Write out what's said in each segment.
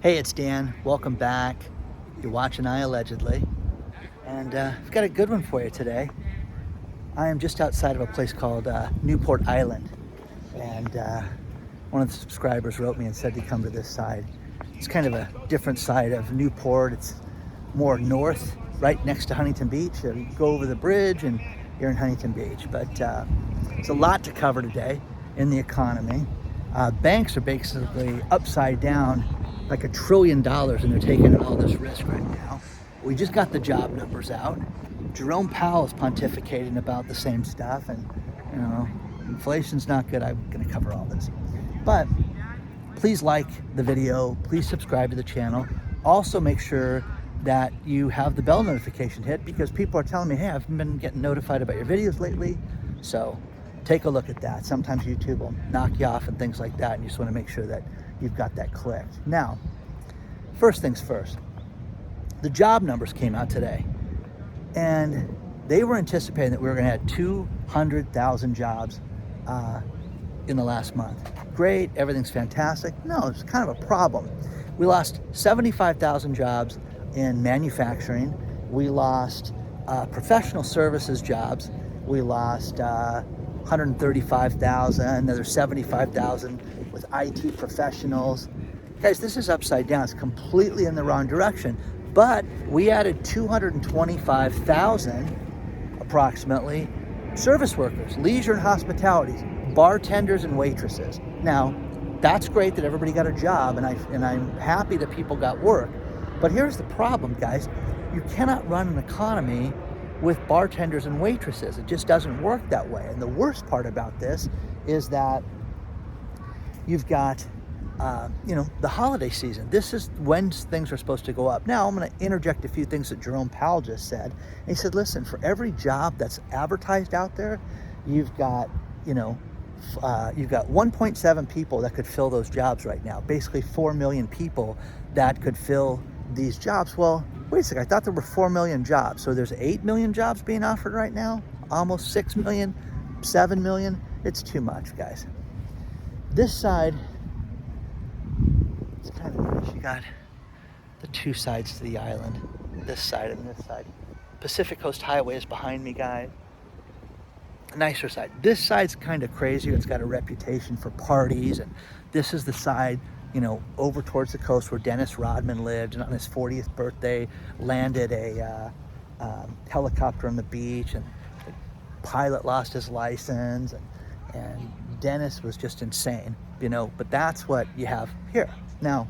Hey, it's Dan. Welcome back. You're watching iAllegedly. And I've got a good one for you today. I am just outside of a place called Newport Island. And one of the subscribers wrote me and said to come to this side. It's kind of a different side of Newport. It's more north, right next to Huntington Beach. You go over the bridge and you're in Huntington Beach. But it's a lot to cover today in the economy. Banks are basically upside down like $1 trillion, and they're taking all this risk right now. We just got the job numbers out. Jerome Powell is pontificating about the same stuff, and inflation's not good. I'm going to cover all this. But please like the video. Please subscribe to the channel. Also make sure that you have the bell notification hit, because people are telling me, hey, I've been getting notified about your videos lately. So take a look at that. Sometimes YouTube will knock you off and things like that, and you just want to make sure that you've got that clicked. Now, first things first, the job numbers came out today, and they were anticipating that we were going to have 200,000 jobs in the last month. Great, everything's fantastic. No, it's kind of a problem. We lost 75,000 jobs in manufacturing. We lost professional services jobs. We lost 135,000, another 75,000 with IT professionals. Guys, this is upside down. It's completely in the wrong direction. But we added 225,000 approximately service workers, leisure and hospitality, bartenders and waitresses. Now, that's great that everybody got a job, and I'm happy that people got work. But here's the problem, guys. You cannot run an economy with bartenders and waitresses. It just doesn't work that way. And the worst part about this is that you've got the holiday season. This is when things are supposed to go up. Now, I'm going to interject a few things that Jerome Powell just said. And he said, listen, for every job that's advertised out there, you've got 1.7 people that could fill those jobs right now. Basically 4 million people that could fill these jobs. Well, wait a second, I thought there were 4 million jobs. So there's 8 million jobs being offered right now? Almost 6 million, 7 million? It's too much, guys. This side, it's kind of nice. You got the two sides to the island, this side and this side. Pacific Coast Highway is behind me, guys. Nicer side. This side's kind of crazier. It's got a reputation for parties, and this is the side, over towards the coast where Dennis Rodman lived, and on his 40th birthday landed a helicopter on the beach, and the pilot lost his license, and Dennis was just insane, but that's what you have here. Now,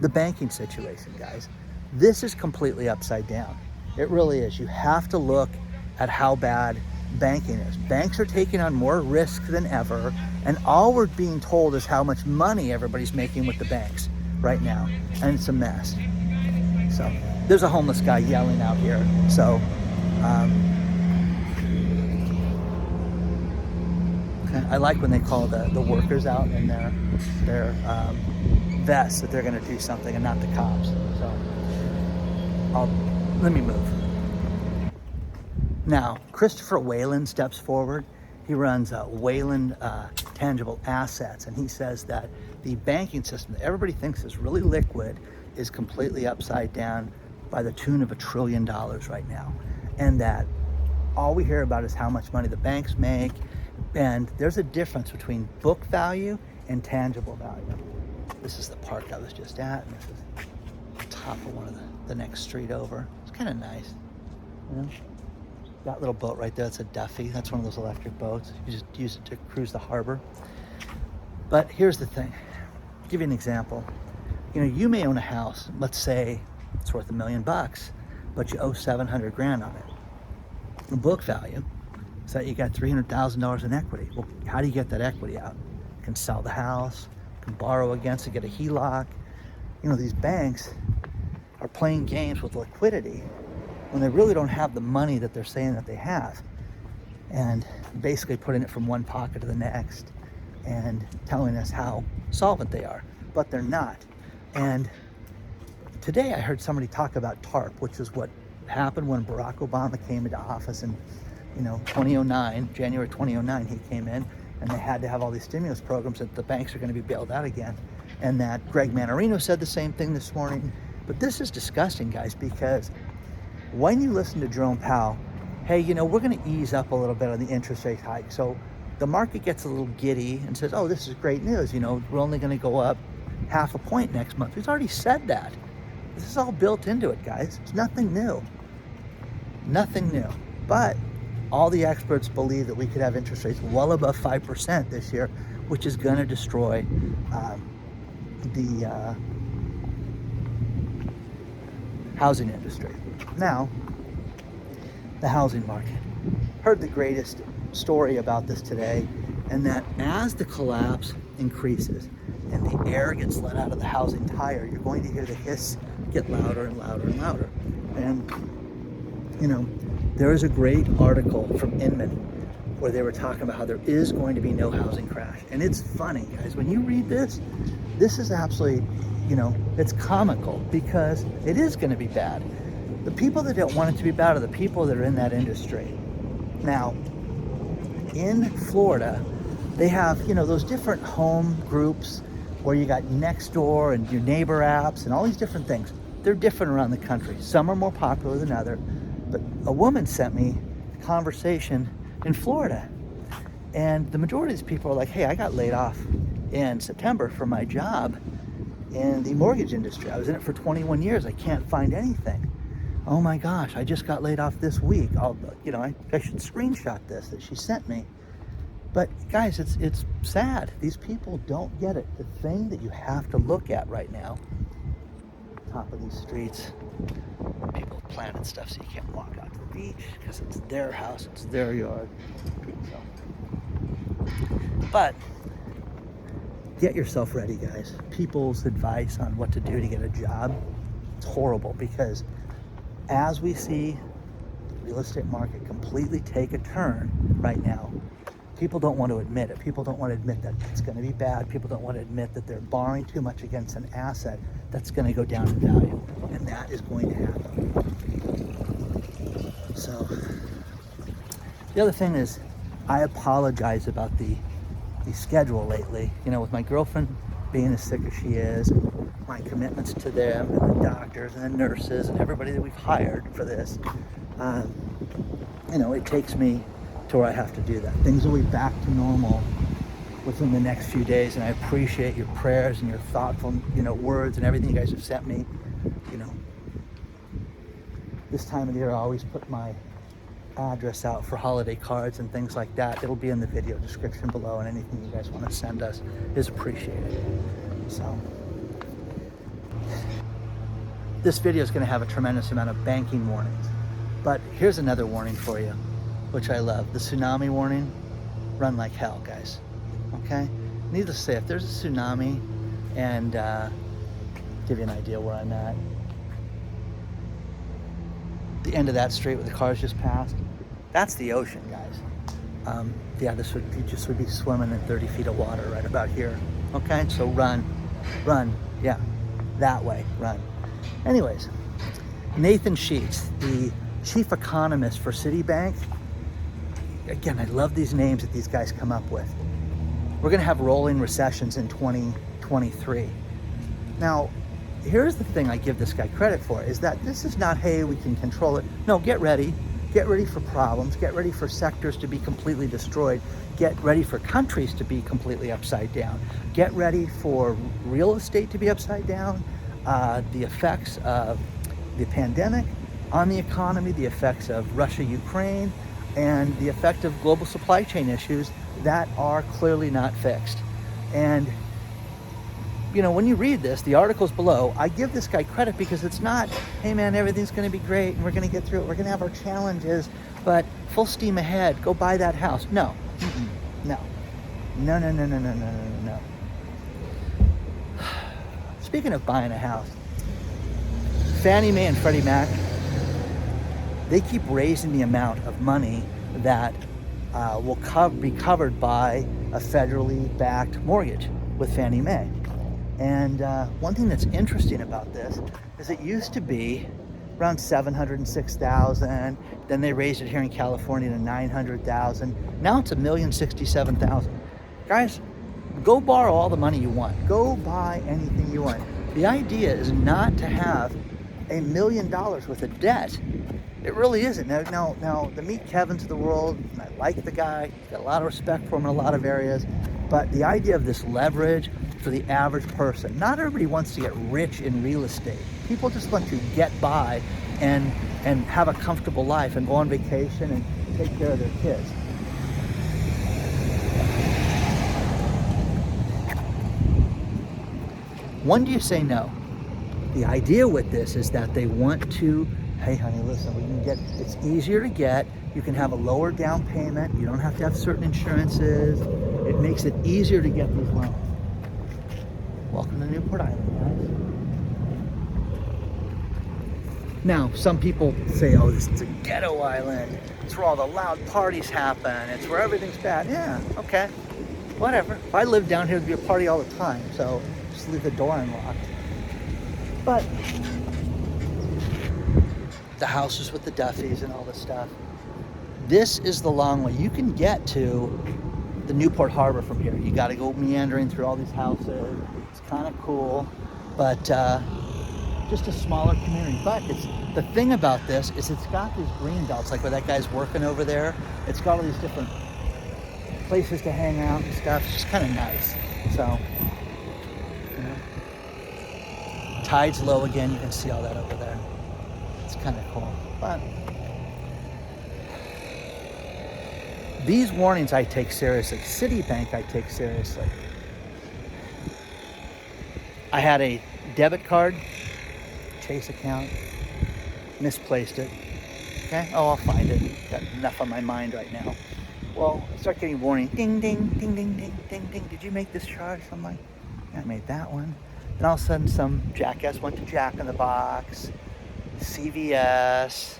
the banking situation, guys, this is completely upside down. It really is. You have to look at how bad banking is. Banks are taking on more risk than ever, and all we're being told is how much money everybody's making with the banks right now, and it's a mess. So there's a homeless guy yelling out here. So I like when they call the workers out in their vests that they're going to do something, and not the cops. So let me move. Now, Christopher Whalen steps forward. He runs Whalen Tangible Assets, and he says that the banking system that everybody thinks is really liquid is completely upside down by the tune of $1 trillion right now. And that all we hear about is how much money the banks make, and there's a difference between book value and tangible value. This is the park I was just at, and this is the top of one of the next street over. It's kind of nice. That little boat right there, that's a Duffy. That's one of those electric boats. You just use it to cruise the harbor. But here's the thing. I'll give you an example. You may own a house. Let's say it's worth $1 million, but you owe $700,000 on it. The book value is that you got $300,000 in equity. Well, how do you get that equity out? You can sell the house, you can borrow against it, get a HELOC. These banks are playing games with liquidity when they really don't have the money that they're saying that they have, and basically putting it from one pocket to the next and telling us how solvent they are, but they're not. And today I heard somebody talk about TARP, which is what happened when Barack Obama came into office in 2009, January 2009 he came in, and they had to have all these stimulus programs that the banks are going to be bailed out again. And that Greg Manarino said the same thing this morning. But this is disgusting, guys, because when you listen to Jerome Powell, hey, you know, we're going to ease up a little bit on the interest rate hike. So the market gets a little giddy and says, oh, this is great news. You know, we're only going to go up 0.5 point next month. He's already said that. This is all built into it, guys. It's nothing new. Nothing new. But all the experts believe that we could have interest rates well above 5% this year, which is going to destroy the housing industry. Now, the housing market. Heard the greatest story about this today, and that as the collapse increases and the air gets let out of the housing tire, you're going to hear the hiss get louder and louder and louder. And, you know, there is a great article from Inman where they were talking about how there is going to be no housing crash. And it's funny, guys, when you read this, this is absolutely, you know, it's comical because it is going to be bad. The people that don't want it to be bad are the people that are in that industry. Now, in Florida, they have, you know, those different home groups where you got Nextdoor and your neighbor apps and all these different things. They're different around the country. Some are more popular than others. But a woman sent me a conversation in Florida. And the majority of these people are like, hey, I got laid off in September from my job in the mortgage industry. I was in it for 21 years. I can't find anything. Oh my gosh, I just got laid off this week. I should screenshot this that she sent me. But guys, it's sad. These people don't get it. The thing that you have to look at right now, top of these streets, people have planted stuff so you can't walk out to the beach because it's their house, it's their yard. So, but get yourself ready, guys. People's advice on what to do to get a job, it's horrible because as we see the real estate market completely take a turn right now, people don't want to admit it. People don't want to admit that it's going to be bad. People don't want to admit that they're borrowing too much against an asset that's going to go down in value. And that is going to happen. So, the other thing is, I apologize about the schedule lately. You know, with my girlfriend being as sick as she is, my commitments to them and the doctors and the nurses and everybody that we've hired for this, you know, it takes me to where I have to do that. Things will be back to normal within the next few days, and I appreciate your prayers and your thoughtful, you know, words and everything you guys have sent me. You know, this time of the year I always put my address out for holiday cards and things like that. It'll be in the video description below, and anything you guys want to send us is appreciated. So this video is going to have a tremendous amount of banking warnings, but here's another warning for you, which I love. The tsunami warning: run like hell, guys. Okay? Needless to say, if there's a tsunami, and give you an idea where I'm at, the end of that street where the cars just passed, that's the ocean, guys. Yeah, you just would be swimming in 30 feet of water right about here. Okay? So run, yeah, that way, run. Anyways, Nathan Sheets, the chief economist for Citibank. Again, I love these names that these guys come up with. We're going to have rolling recessions in 2023. Now, here's the thing I give this guy credit for, is that this is not, hey, we can control it. No, get ready. Get ready for problems. Get ready for sectors to be completely destroyed. Get ready for countries to be completely upside down. Get ready for real estate to be upside down. The effects of the pandemic on the economy, the effects of Russia, Ukraine, and the effect of global supply chain issues that are clearly not fixed. And, you know, when you read this, the articles below, I give this guy credit because it's not, hey man, everything's going to be great and we're going to get through it. We're going to have our challenges, but full steam ahead, go buy that house. No. No. Speaking of buying a house, Fannie Mae and Freddie Mac, they keep raising the amount of money that will be covered by a federally backed mortgage with Fannie Mae. And one thing that's interesting about this is it used to be around $706,000. Then they raised it here in California to $900,000. Now it's $1,067,000. Guys, go borrow all the money you want. Go buy anything you want. The idea is not to have $1 million worth of debt. It really isn't. Now, the Meet Kevins of the world, I like the guy, got a lot of respect for him in a lot of areas, but the idea of this leverage for the average person, not everybody wants to get rich in real estate. People just want to get by and have a comfortable life and go on vacation and take care of their kids. When do you say no? The idea with this is that they want to, hey honey, listen, we can get, it's easier to get, you can have a lower down payment, you don't have to have certain insurances, it makes it easier to get these loans. Welcome to Newport Island, guys. Now, some people say, oh, this is a ghetto island, it's where all the loud parties happen, it's where everything's bad. Yeah, okay, whatever. If I lived down here, there'd be a party all the time, so just leave the door unlocked. But the houses with the Duffys and all this stuff, this is the long way. You can get to the Newport Harbor from here. You got to go meandering through all these houses. It's kind of cool, but just a smaller community. But it's the thing about this is it's got these green belts, like where that guy's working over there. It's got all these different places to hang out and stuff. It's just kind of nice. So, you know, tide's low again. You can see all that over there. It's kind of cool. But these warnings I take seriously. Citibank I take seriously. I had a debit card, Chase account, misplaced it. Okay, oh, I'll find it. Got enough on my mind right now. Well, I start getting warning, ding, ding, ding, ding, ding, ding, ding. Did you make this charge? I'm like, yeah, I made that one. Then all of a sudden some jackass went to Jack in the Box, CVS,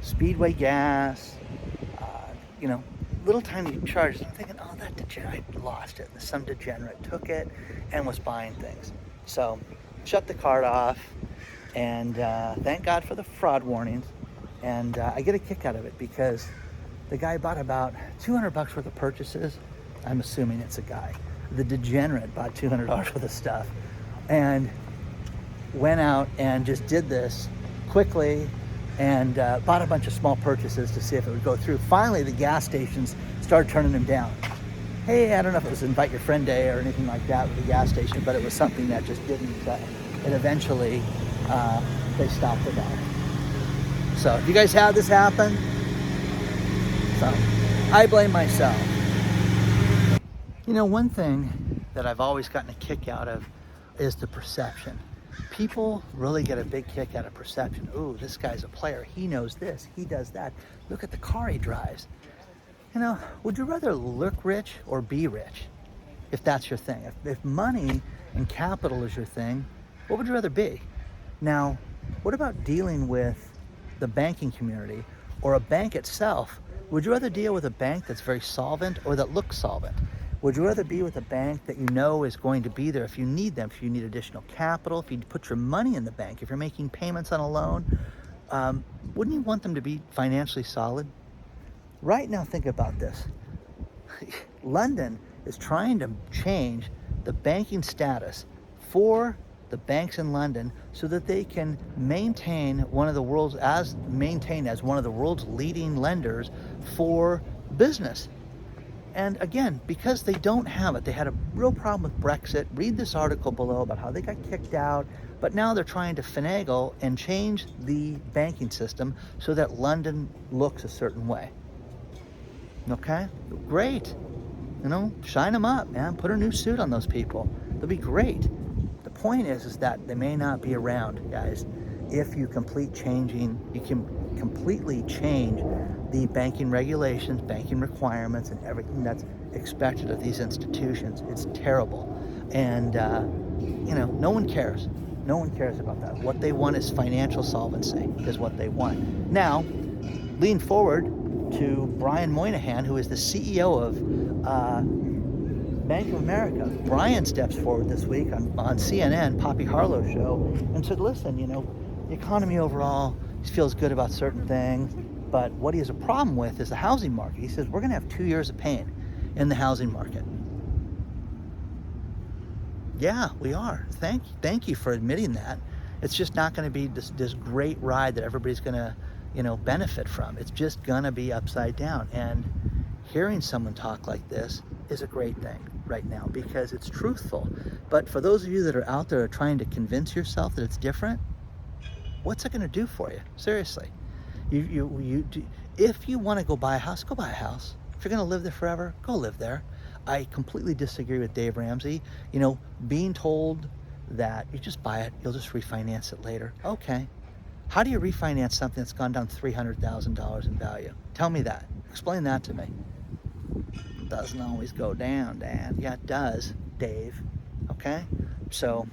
Speedway gas, little tiny charges. I'm thinking, oh, that degenerate, I lost it. Some degenerate took it and was buying things. So shut the card off, and thank God for the fraud warnings. And I get a kick out of it because the guy bought about $200 worth of purchases. I'm assuming it's a guy. The degenerate bought $200 worth of stuff and went out and just did this quickly and bought a bunch of small purchases to see if it would go through. Finally, the gas stations started turning him down. Hey, I don't know if it was invite your friend day or anything like that with the gas station, but it was something that just didn't, and eventually they stopped it out. So if you guys had this happen, so I blame myself. You know, one thing that I've always gotten a kick out of is the perception. People really get a big kick out of perception. Ooh, this guy's a player. He knows this. He does that. Look at the car he drives. You know, would you rather look rich or be rich? If that's your thing. If money and capital is your thing, what would you rather be? Now, what about dealing with the banking community or a bank itself? Would you rather deal with a bank that's very solvent or that looks solvent? Would you rather be with a bank that you know is going to be there if you need them, if you need additional capital, if you put your money in the bank, if you're making payments on a loan? Wouldn't you want them to be financially solid? Right now, think about this. London is trying to change the banking status for the banks in London so that they can maintain one of the world's maintained as one of the world's leading lenders for business. And again, because they don't have it, they had a real problem with Brexit. Read this article below about how they got kicked out, but now they're trying to finagle and change the banking system so that London looks a certain way. Okay, great. You know, shine them up, man. Put a new suit on those people. They'll be great. The point is that they may not be around, guys. If you completely change the banking regulations, banking requirements, and everything that's expected of these institutions. It's terrible. And, no one cares. No one cares about that. What they want is financial solvency, is what they want. Now, lean forward to Brian Moynihan, who is the CEO of Bank of America. Brian steps forward this week on CNN, Poppy Harlow show, and said, listen, the economy overall feels good about certain things. But what he has a problem with is the housing market. He says, we're going to have 2 years of pain in the housing market. Yeah, we are. Thank you for admitting that. It's just not going to be this great ride that everybody's going to, benefit from. It's just going to be upside down. And hearing someone talk like this is a great thing right now because it's truthful. But for those of you that are out there trying to convince yourself that it's different, what's it going to do for you? Seriously. If you want to go buy a house, go buy a house. If you're going to live there forever, go live there. I completely disagree with Dave Ramsey. Being told that you just buy it, you'll just refinance it later. Okay. How do you refinance something that's gone down $300,000 in value? Tell me that. Explain that to me. It doesn't always go down, Dad. Yeah, it does, Dave. Okay? So,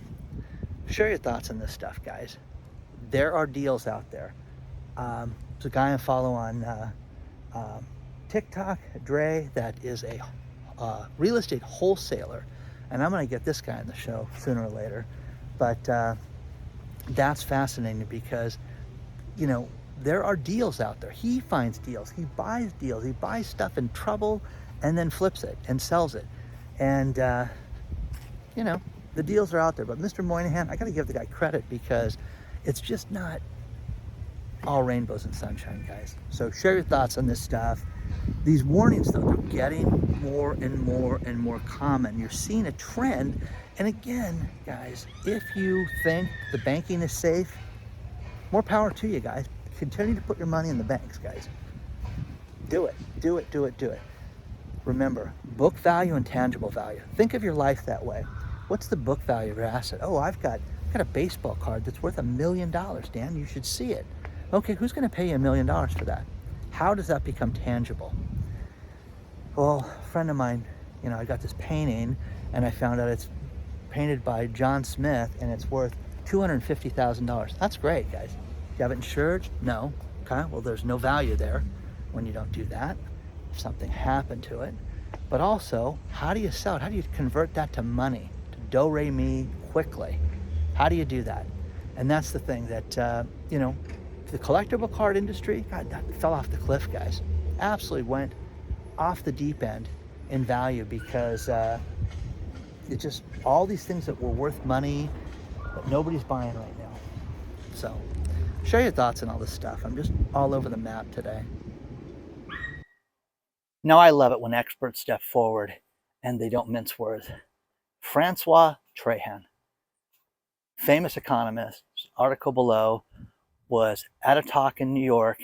share your thoughts on this stuff, guys. There are deals out there. There's a guy I follow on TikTok, Dre, that is a real estate wholesaler, and I'm going to get this guy on the show sooner or later. But that's fascinating because there are deals out there. He finds deals, he buys stuff in trouble and then flips it and sells it. And the deals are out there. But Mr. Moynihan, I got to give the guy credit because it's just not all rainbows and sunshine, guys. So share your thoughts on this stuff. These warnings, though, they're getting more and more and more common. You're seeing a trend. And again, guys, if you think the banking is safe, more power to you, guys. Continue to put your money in the banks, guys. Do it. Do it, do it, do it. Remember, book value and tangible value. Think of your life that way. What's the book value of your asset? Oh, I've got a baseball card that's worth $1 million, Dan. You should see it. Okay, who's going to pay you $1 million for that? How does that become tangible? Well, a friend of mine, I got this painting and I found out it's painted by John Smith and it's worth $250,000. That's great, guys. Do you have it insured? No. Okay, well, there's no value there when you don't do that, if something happened to it. But also, how do you sell it? How do you convert that to money, to do-re-mi quickly? How do you do that? And that's the thing that, the collectible card industry, God, that fell off the cliff, guys. Absolutely went off the deep end in value because it just, all these things that were worth money, but nobody's buying right now. So, share your thoughts on all this stuff. I'm just all over the map today. Now, I love it when experts step forward and they don't mince words. Francois Trahan, famous economist, article below, was at a talk in New York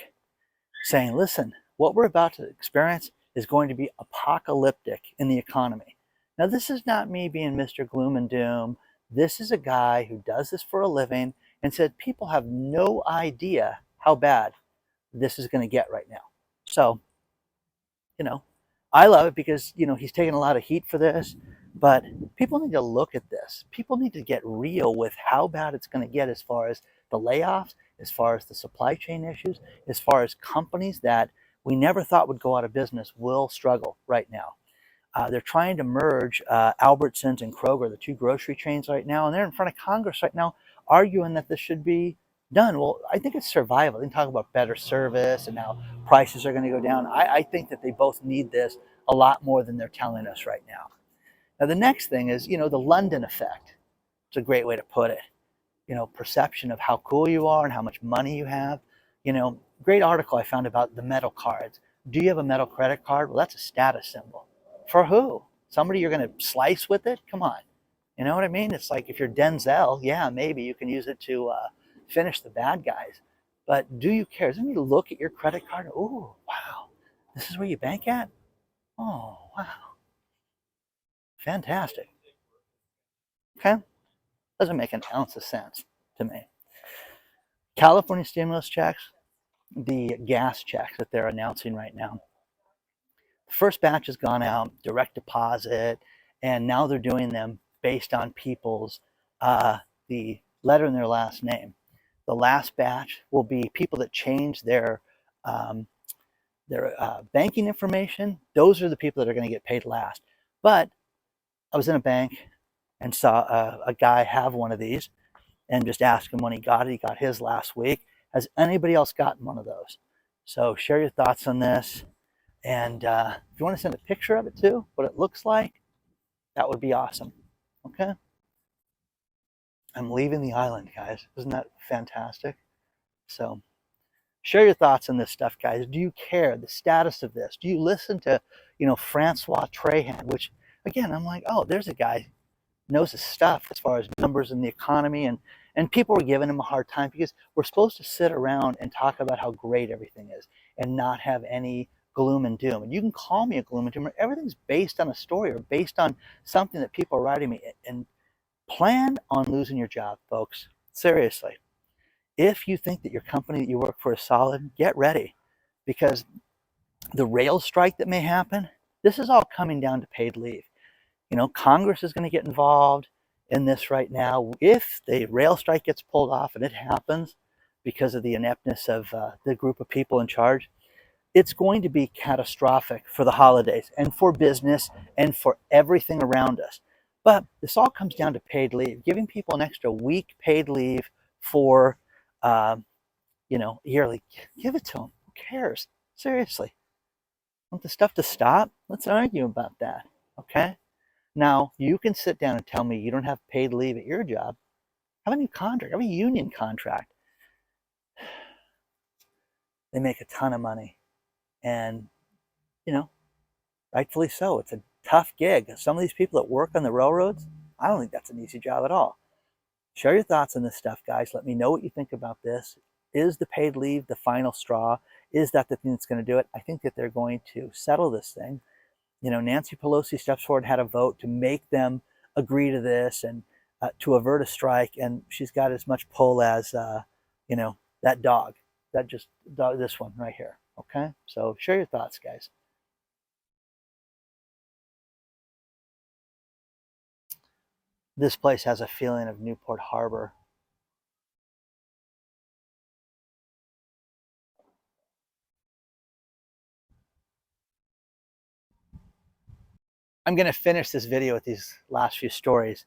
saying, listen, what we're about to experience is going to be apocalyptic in the economy. Now, this is not me being Mr. Gloom and Doom. This is a guy who does this for a living and said people have no idea how bad this is going to get right now. So, I love it because, he's taking a lot of heat for this, but people need to look at this. People need to get real with how bad it's going to get as far as the layoffs, as far as the supply chain issues, as far as companies that we never thought would go out of business will struggle right now. They're trying to merge Albertsons and Kroger, the two grocery chains right now, and they're in front of Congress right now arguing that this should be done. Well, I think it's survival. They can talk about better service and how prices are going to go down. I think that they both need this a lot more than they're telling us right now. Now, the next thing is, the London effect. It's a great way to put it. Perception of how cool you are and how much money you have. Great article I found about the metal cards. Do you have a metal credit card? Well, that's a status symbol. For who? Somebody you're going to slice with it? Come on. You know what I mean? It's like if you're Denzel, yeah, maybe you can use it to finish the bad guys. But do you care? Doesn't you look at your credit card? Oh, wow. This is where you bank at? Oh, wow. Fantastic. Okay? Doesn't make an ounce of sense to me. California stimulus checks, the gas checks that they're announcing right now. The first batch has gone out, direct deposit, and now they're doing them based on people's, the letter in their last name. The last batch will be people that change their banking information. Those are the people that are going to get paid last. But I was in a bank and saw a guy have one of these and just asked him when he got it. He got his last week. Has anybody else gotten one of those? So share your thoughts on this. And if you want to send a picture of it too, what it looks like, that would be awesome. Okay? I'm leaving the island, guys. Isn't that fantastic? So share your thoughts on this stuff, guys. Do you care the status of this? Do you listen to, Francois Trahan, which again, I'm like, oh, there's a guy knows his stuff as far as numbers in the economy, and people were giving him a hard time because we're supposed to sit around and talk about how great everything is and not have any gloom and doom. And you can call me a gloom and doomer. Everything's based on a story or based on something that people are writing me. And plan on losing your job, folks. Seriously. If you think that your company that you work for is solid, get ready, because the rail strike that may happen, this is all coming down to paid leave. Congress is going to get involved in this right now. If the rail strike gets pulled off, and it happens because of the ineptness of the group of people in charge, it's going to be catastrophic for the holidays and for business and for everything around us. But this all comes down to paid leave, giving people an extra week paid leave for, yearly. Give it to them. Who cares? Seriously. Want the stuff to stop? Let's argue about that. Okay? Now, you can sit down and tell me you don't have paid leave at your job. Have a new contract. Have a union contract. They make a ton of money. And, rightfully so. It's a tough gig. Some of these people that work on the railroads, I don't think that's an easy job at all. Share your thoughts on this stuff, guys. Let me know what you think about this. Is the paid leave the final straw? Is that the thing that's going to do it? I think that they're going to settle this thing. Nancy Pelosi steps forward, had a vote to make them agree to this and to avert a strike. And she's got as much pull as, that dog, this one right here. Okay. So share your thoughts, guys. This place has a feeling of Newport Harbor. I'm going to finish this video with these last few stories.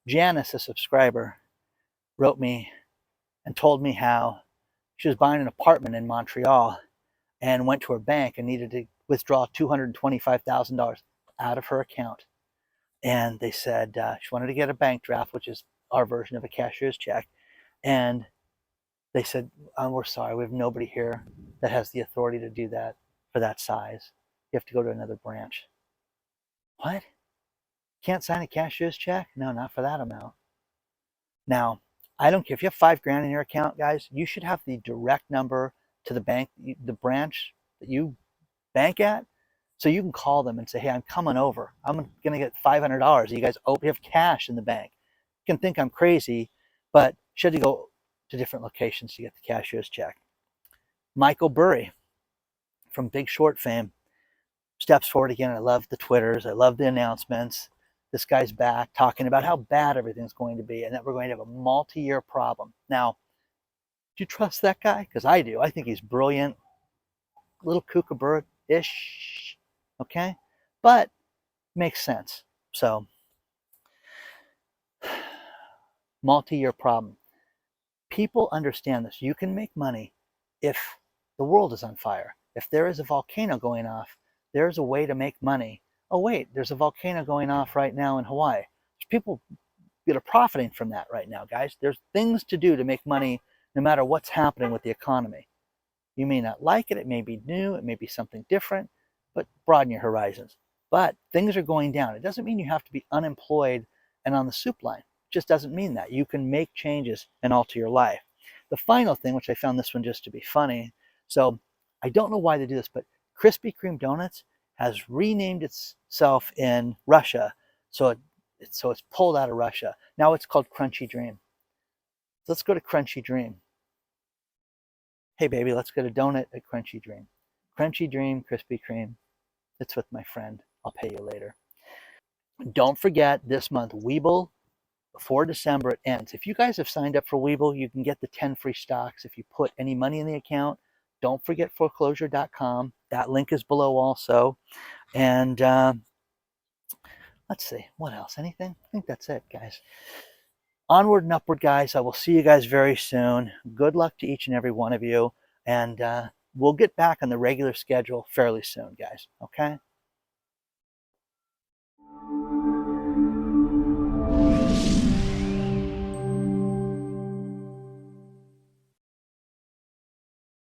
Janice, a subscriber, wrote me and told me how she was buying an apartment in Montreal and went to her bank and needed to withdraw $225,000 out of her account. And they said she wanted to get a bank draft, which is our version of a cashier's check. And they said, we're sorry, we have nobody here that has the authority to do that for that size. You have to go to another branch. What? Can't sign a cashier's check? No, not for that amount. Now, I don't care if you have $5,000 in your account, guys, you should have the direct number to the bank, the branch that you bank at, so you can call them and say, hey, I'm coming over. I'm going to get $500. You guys have cash in the bank. You can think I'm crazy, but should you go to different locations to get the cashier's check. Michael Burry from Big Short fame steps forward again. I love the Twitters. I love the announcements. This guy's back talking about how bad everything's going to be and that we're going to have a multi-year problem. Now, do you trust that guy? Because I do. I think he's brilliant. Little kookaburra-ish. Okay? But makes sense. So, multi-year problem. People understand this. You can make money if the world is on fire. If there is a volcano going off, there's a way to make money. Oh, wait, there's a volcano going off right now in Hawaii. There's people that are profiting from that right now, guys. There's things to do to make money no matter what's happening with the economy. You may not like it. It may be new. It may be something different, but broaden your horizons. But things are going down. It doesn't mean you have to be unemployed and on the soup line. It just doesn't mean that. You can make changes and alter your life. The final thing, which I found this one just to be funny. So I don't know why they do this, but Krispy Kreme Donuts has renamed itself in Russia. So it's pulled out of Russia. Now it's called Crunchy Dream. So let's go to Crunchy Dream. Hey, baby, let's get a donut at Crunchy Dream. Crunchy Dream, Krispy Kreme. It's with my friend. I'll pay you later. Don't forget this month, Webull, before December it ends. If you guys have signed up for Webull, you can get the 10 free stocks if you put any money in the account. Don't forget foreclosure.com. That link is below also. And let's see, what else? Anything? I think that's it, guys. Onward and upward, guys. I will see you guys very soon. Good luck to each and every one of you. And we'll get back on the regular schedule fairly soon, guys. Okay?